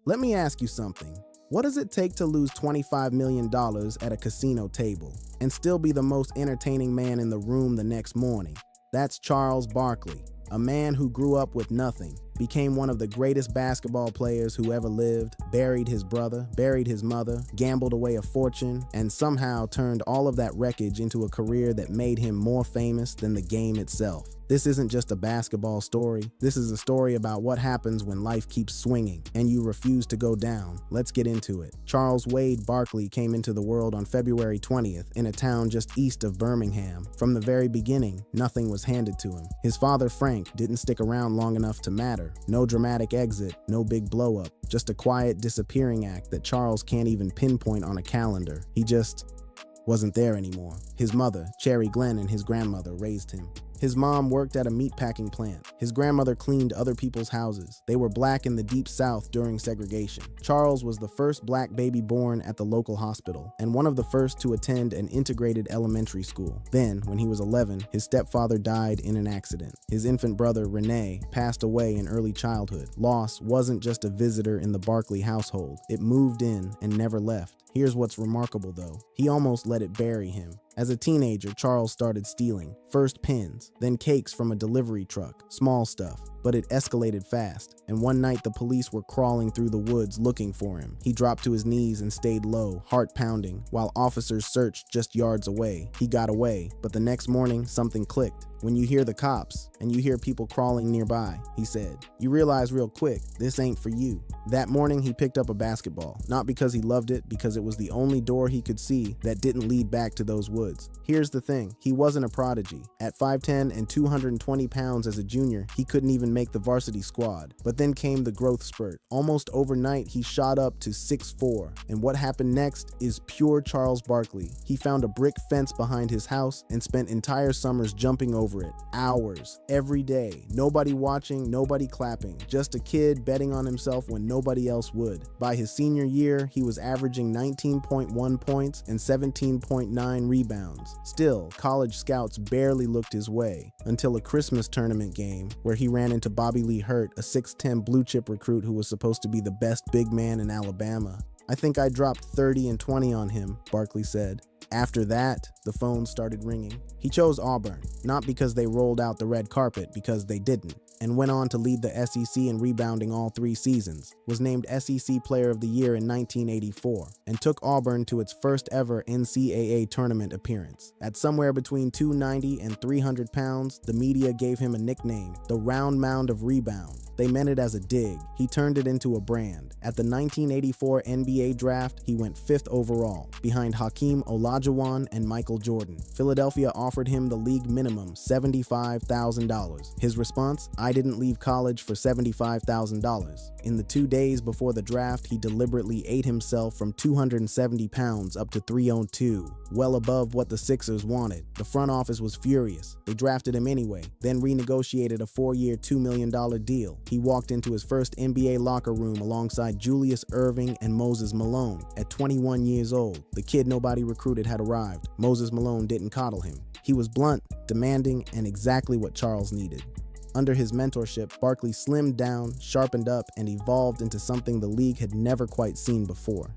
Let me ask you something. What does it take to lose $25 million at a casino table and still be the most entertaining man in the room the next morning? That's Charles Barkley, a man who grew up with nothing, became one of the greatest basketball players who ever lived, buried his brother, buried his mother, gambled away a fortune, and somehow turned all of that wreckage into a career that made him more famous than the game itself. This isn't just a basketball story. This is a story about what happens when life keeps swinging and you refuse to go down. Let's get into it. Charles Wade Barkley came into the world on February 20th in a town just east of Birmingham. From the very beginning, nothing was handed to him. His father, Frank, didn't stick around long enough to matter. No dramatic exit, no big blow-up, just a quiet disappearing act that Charles can't even pinpoint on a calendar. He just wasn't there anymore. His mother, Cherry Glenn, and his grandmother raised him. His mom worked at a meatpacking plant. His grandmother cleaned other people's houses. They were black in the Deep South during segregation. Charles was the first black baby born at the local hospital and one of the first to attend an integrated elementary school. Then, when he was 11, his stepfather died in an accident. His infant brother, Renee, passed away in early childhood. Loss wasn't just a visitor in the Barkley household. It moved in and never left. Here's what's remarkable though. He almost let it bury him. As a teenager, Charles started stealing. First pens, then cakes from a delivery truck, small stuff. But it escalated fast, and one night the police were crawling through the woods looking for him. He dropped to his knees and stayed low, heart pounding, while officers searched just yards away. He got away, but the next morning, something clicked. When you hear the cops, and you hear people crawling nearby, he said, you realize real quick, this ain't for you. That morning, he picked up a basketball, not because he loved it, because it was the only door he could see that didn't lead back to those woods. Here's the thing, he wasn't a prodigy. At 5'10" and 220 pounds as a junior, he couldn't even make the varsity squad. But then came the growth spurt. Almost overnight, he shot up to 6'4", and what happened next is pure Charles Barkley. He found a brick fence behind his house and spent entire summers jumping over it. Hours, every day. Nobody watching, nobody clapping. Just a kid betting on himself when nobody else would. By his senior year, he was averaging 19.1 points and 17.9 rebounds. Still, college scouts barely looked his way until a Christmas tournament game where he ran into Bobby Lee Hurt, a 6'10" blue-chip recruit who was supposed to be the best big man in Alabama. I think I dropped 30 and 20 on him, Barkley said. After that, the phone started ringing. He chose Auburn, not because they rolled out the red carpet, because they didn't, and went on to lead the SEC in rebounding all 3 seasons, was named SEC Player of the Year in 1984, and took Auburn to its first ever NCAA tournament appearance. At somewhere between 290 and 300 pounds, the media gave him a nickname, the Round Mound of Rebound. They meant it as a dig. He turned it into a brand. At the 1984 NBA draft, he went 5th overall, behind Hakeem Olajuwon and Michael Jordan. Philadelphia offered him the league minimum, $75,000. His response? I didn't leave college for $75,000. In the 2 days before the draft, he deliberately ate himself from 270 pounds up to 302, well above what the Sixers wanted. The front office was furious. They drafted him anyway, then renegotiated a 4-year, $2 million deal. He walked into his first NBA locker room alongside Julius Erving and Moses Malone. At 21 years old, the kid nobody recruited had arrived. Moses Malone didn't coddle him. He was blunt, demanding, and exactly what Charles needed. Under his mentorship, Barkley slimmed down, sharpened up, and evolved into something the league had never quite seen before.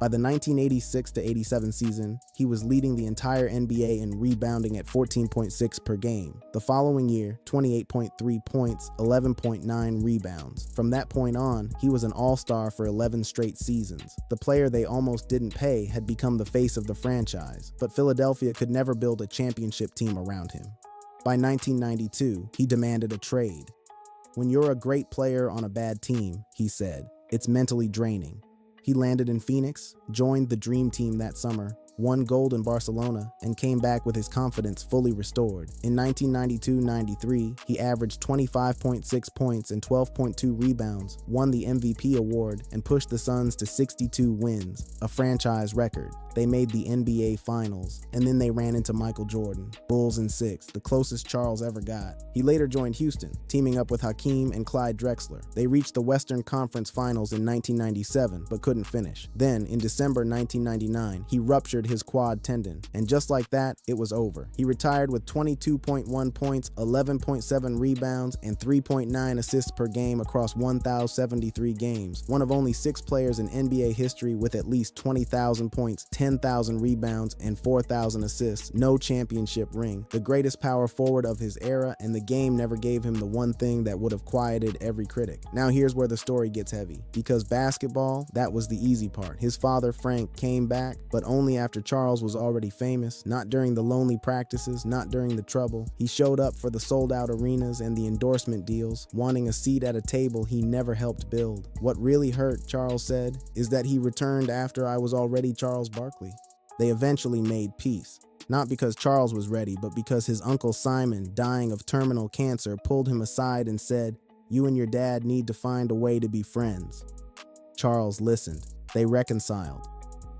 By the 1986-87 season, he was leading the entire NBA in rebounding at 14.6 per game. The following year, 28.3 points, 11.9 rebounds. From that point on, he was an all-star for 11 straight seasons. The player they almost didn't pay had become the face of the franchise, but Philadelphia could never build a championship team around him. By 1992, he demanded a trade. When you're a great player on a bad team, he said, it's mentally draining. He landed in Phoenix, joined the Dream Team that summer, won gold in Barcelona, and came back with his confidence fully restored. In 1992-93, he averaged 25.6 points and 12.2 rebounds, won the MVP award, and pushed the Suns to 62 wins, a franchise record. They made the NBA Finals, and then they ran into Michael Jordan. Bulls in 6, the closest Charles ever got. He later joined Houston, teaming up with Hakeem and Clyde Drexler. They reached the Western Conference Finals in 1997, but couldn't finish. Then, in December 1999, he ruptured his quad tendon, and just like that, it was over. He retired with 22.1 points, 11.7 rebounds, and 3.9 assists per game across 1,073 games, one of only 6 players in NBA history with at least 20,000 points, 10,000 rebounds, and 4,000 assists. No championship ring. The greatest power forward of his era, and the game never gave him the one thing that would have quieted every critic. Now here's where the story gets heavy. Because basketball, that was the easy part. His father, Frank, came back, but only after Charles was already famous, not during the lonely practices, not during the trouble. He showed up for the sold-out arenas and the endorsement deals, wanting a seat at a table he never helped build. What really hurt, Charles said, is that he returned after I was already Charles Barkley. They eventually made peace. Not because Charles was ready, but because his uncle Simon, dying of terminal cancer, pulled him aside and said, "You and your dad need to find a way to be friends." Charles listened. They reconciled.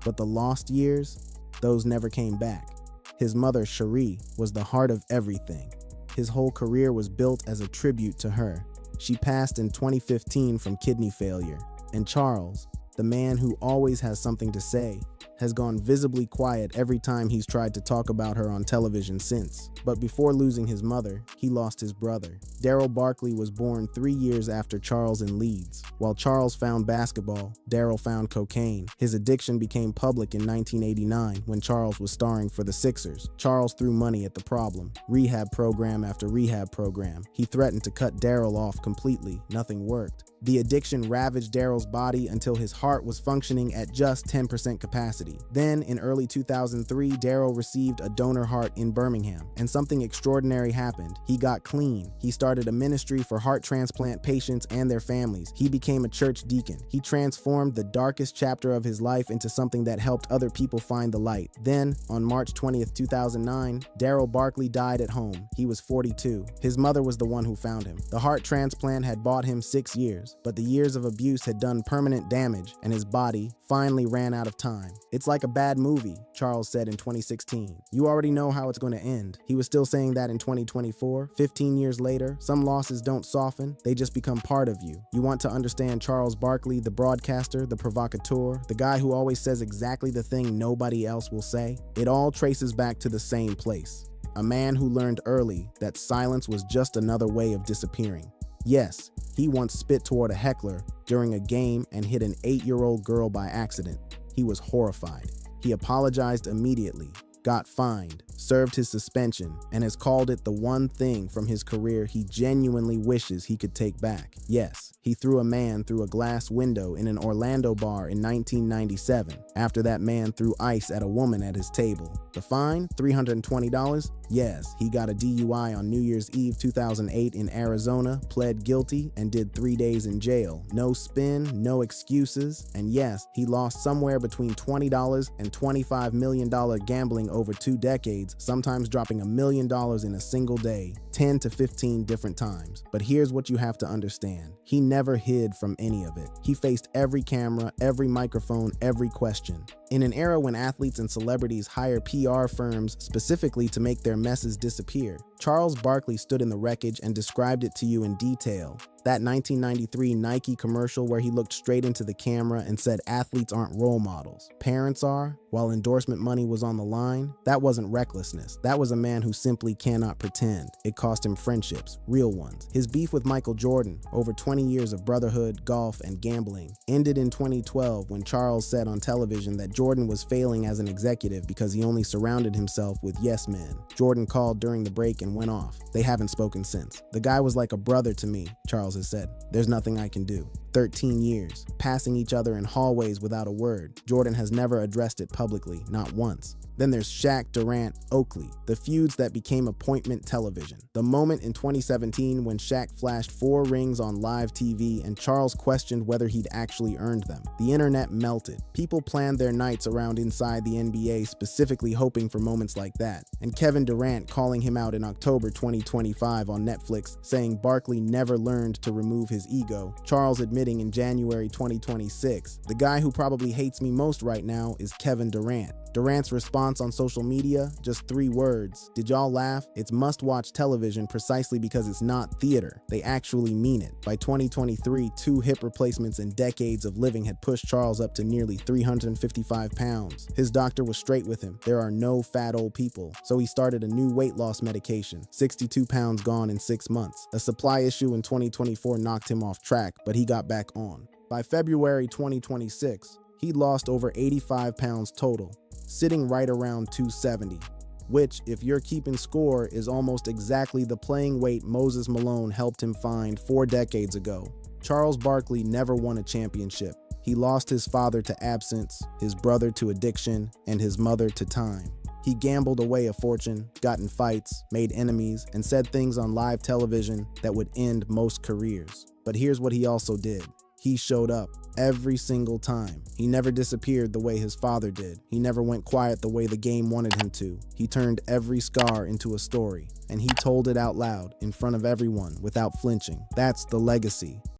But the lost years, those never came back. His mother, Cherie, was the heart of everything. His whole career was built as a tribute to her. She passed in 2015 from kidney failure. And Charles, the man who always has something to say, has gone visibly quiet every time he's tried to talk about her on television since. But before losing his mother, he lost his brother. Daryl Barkley was born 3 years after Charles in Leeds. While Charles found basketball, Daryl found cocaine. His addiction became public in 1989 when Charles was starring for the Sixers. Charles threw money at the problem. Rehab program after rehab program. He threatened to cut Daryl off completely. Nothing worked. The addiction ravaged Daryl's body until his heart was functioning at just 10% capacity. Then, in early 2003, Daryl received a donor heart in Birmingham, and something extraordinary happened. He got clean. He started a ministry for heart transplant patients and their families. He became a church deacon. He transformed the darkest chapter of his life into something that helped other people find the light. Then, on March 20th, 2009, Daryl Barkley died at home. He was 42. His mother was the one who found him. The heart transplant had bought him 6 years. But the years of abuse had done permanent damage, and his body finally ran out of time. "It's like a bad movie," Charles said in 2016. "You already know how it's going to end." He was still saying that in 2024. 15 years later, some losses don't soften, they just become part of you. You want to understand Charles Barkley, the broadcaster, the provocateur, the guy who always says exactly the thing nobody else will say? It all traces back to the same place. A man who learned early that silence was just another way of disappearing. Yes, he once spit toward a heckler during a game and hit an 8-year-old girl by accident. He was horrified. He apologized immediately, got fined, served his suspension, and has called it the one thing from his career he genuinely wishes he could take back. Yes, he threw a man through a glass window in an Orlando bar in 1997. After that man threw ice at a woman at his table. The fine, $320? Yes, he got a DUI on New Year's Eve 2008 in Arizona, pled guilty, and did 3 days in jail. No spin, no excuses, and yes, he lost somewhere between $20 and $25 million gambling over 2 decades, sometimes dropping $1 million in a single day, 10 to 15 different times. But here's what you have to understand. He never hid from any of it. He faced every camera, every microphone, every question. In an era when athletes and celebrities hire PR firms specifically to make their messes disappear, Charles Barkley stood in the wreckage and described it to you in detail. That 1993 Nike commercial where he looked straight into the camera and said athletes aren't role models, parents are, while endorsement money was on the line, that wasn't recklessness. That was a man who simply cannot pretend. It cost him friendships, real ones. His beef with Michael Jordan, over 20 years of brotherhood, golf, and gambling, ended in 2012 when Charles said on television that Jordan was failing as an executive because he only surrounded himself with yes men. Jordan called during the break and went off. They haven't spoken since. "The guy was like a brother to me," Charles has said. "There's nothing I can do." 13 years, passing each other in hallways without a word. Jordan has never addressed it publicly, not once. Then there's Shaq, Durant, Oakley, the feuds that became appointment television. The moment in 2017 when Shaq flashed 4 rings on live TV and Charles questioned whether he'd actually earned them. The internet melted. People planned their nights around Inside the NBA specifically hoping for moments like that. And Kevin Durant calling him out in October 2025 on Netflix, saying Barkley never learned to remove his ego. Charles admitted admitting in January 2026. The guy who probably hates me most right now is Kevin Durant. Durant's response on social media, just 3 words. Did y'all laugh? It's must-watch television precisely because it's not theater. They actually mean it. By 2023, 2 hip replacements and decades of living had pushed Charles up to nearly 355 pounds. His doctor was straight with him. There are no fat old people. So he started a new weight loss medication. 62 pounds gone in 6 months. A supply issue in 2024 knocked him off track, but he got back on. By February 2026, he lost over 85 pounds total, sitting right around 270, which, if you're keeping score, is almost exactly the playing weight Moses Malone helped him find 4 decades ago. Charles Barkley never won a championship. He lost his father to absence, his brother to addiction, and his mother to time. He gambled away a fortune, got in fights, made enemies, and said things on live television that would end most careers. But here's what he also did. He showed up every single time. He never disappeared the way his father did. He never went quiet the way the game wanted him to. He turned every scar into a story, and he told it out loud in front of everyone without flinching. That's the legacy.